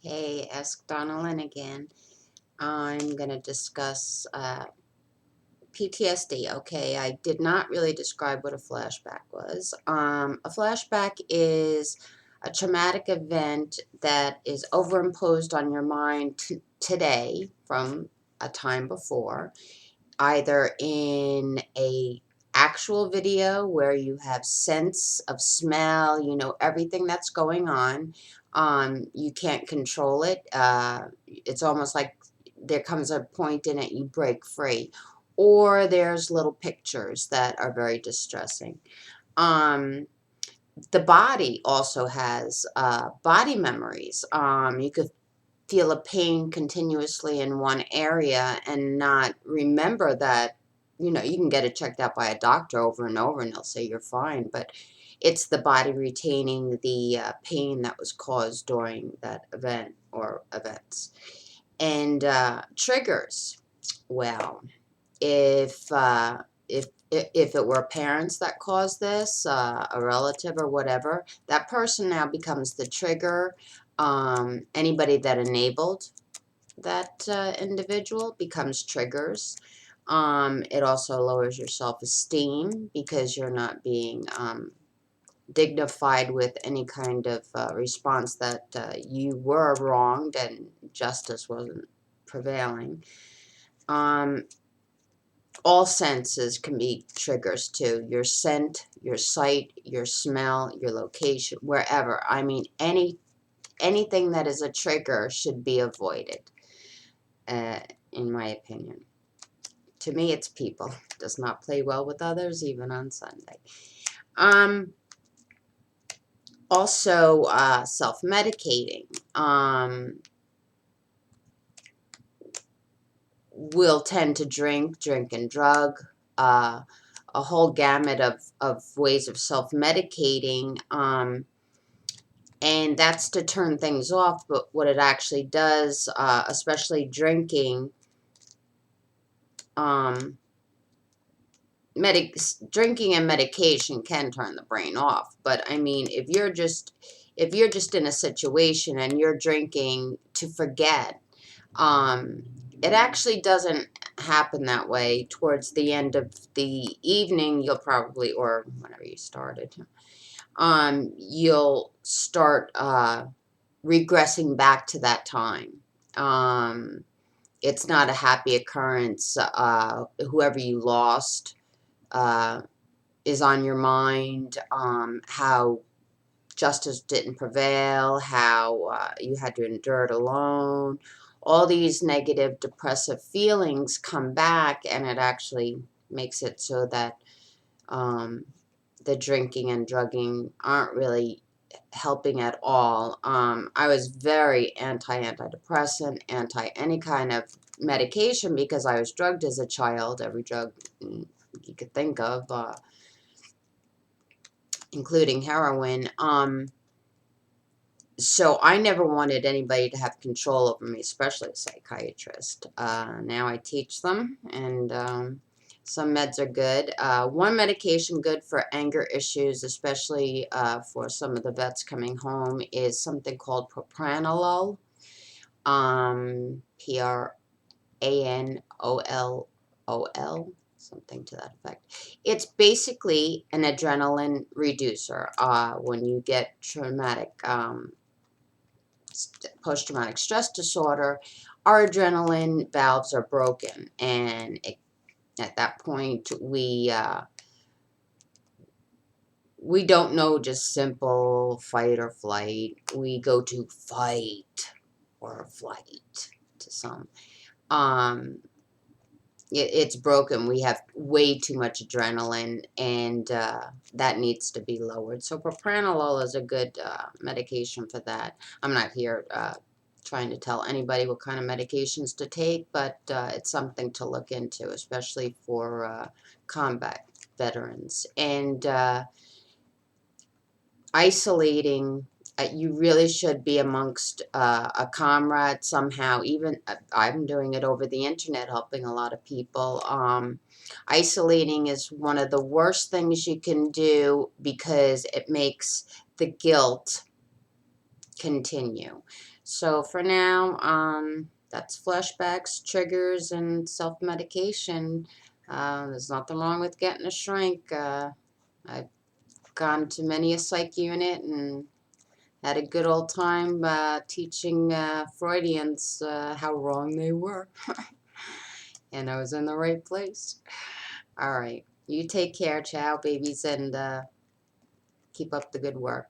Hey, ask Donna-Lynne again. I'm going to discuss PTSD. Okay, I did not really describe what a flashback was. A flashback is a traumatic event that is overimposed on your mind today from a time before, either in a actual video where you have sense of smell, you know everything that's going on. You can't control it. It's almost like there comes a point in it you break free, or there's little pictures that are very distressing. um the body also has body memories. You could feel a pain continuously in one area and not remember that. You can get it checked out by a doctor over and over and they'll say you're fine, but it's the body retaining the pain that was caused during that event or events. And triggers, well, if it were parents that caused this, a relative or whatever, that person now becomes the trigger. Anybody that enabled that individual becomes triggers. It also lowers your self-esteem because you're not being dignified with any kind of response that you were wronged and justice wasn't prevailing. All senses can be triggers too. Your scent, your sight, your smell, your location, wherever. I mean, anything that is a trigger should be avoided, uh, in my opinion. To me, it's people. Does not play well with others, even on Sunday. Also, self-medicating. Will tend to drink and drug. A whole gamut of ways of self-medicating. And that's to turn things off, but what it actually does, especially drinking, drinking and medication can turn the brain off. But I mean, if you're just in a situation and you're drinking to forget, it actually doesn't happen that way. Towards the end of the evening, you'll probably, or whenever you started, you'll start regressing back to that time. It's not a happy occurrence. Whoever you lost is on your mind. How justice didn't prevail, how you had to endure it alone. All these negative, depressive feelings come back, and it actually makes it so that the drinking and drugging aren't really helping at all. I was very antidepressant, anti any kind of medication because I was drugged as a child. Every drug you could think of, including heroin. So I never wanted anybody to have control over me, especially a psychiatrist. Now I teach them, and some meds are good. One medication good for anger issues, especially for some of the vets coming home, is something called propranolol. Pranolol, something to that effect. It's basically an adrenaline reducer. When you get post-traumatic stress disorder, our adrenaline valves are broken, and at that point we don't know just simple fight or flight. We go to fight or flight to some. It's broken. We have way too much adrenaline, and that needs to be lowered. So propranolol is a good medication for that. I'm not here trying to tell anybody what kind of medications to take, but it's something to look into, especially for combat veterans. And isolating, you really should be amongst a comrade somehow. Even I'm doing it over the internet, helping a lot of people. Isolating is one of the worst things you can do because it makes the guilt continue. So for now, that's flashbacks, triggers, and self-medication. There's nothing wrong with getting a shrink. I've gone to many a psych unit and had a good old time teaching Freudians how wrong they were. And I was in the right place. All right. You take care, ciao, babies, and keep up the good work.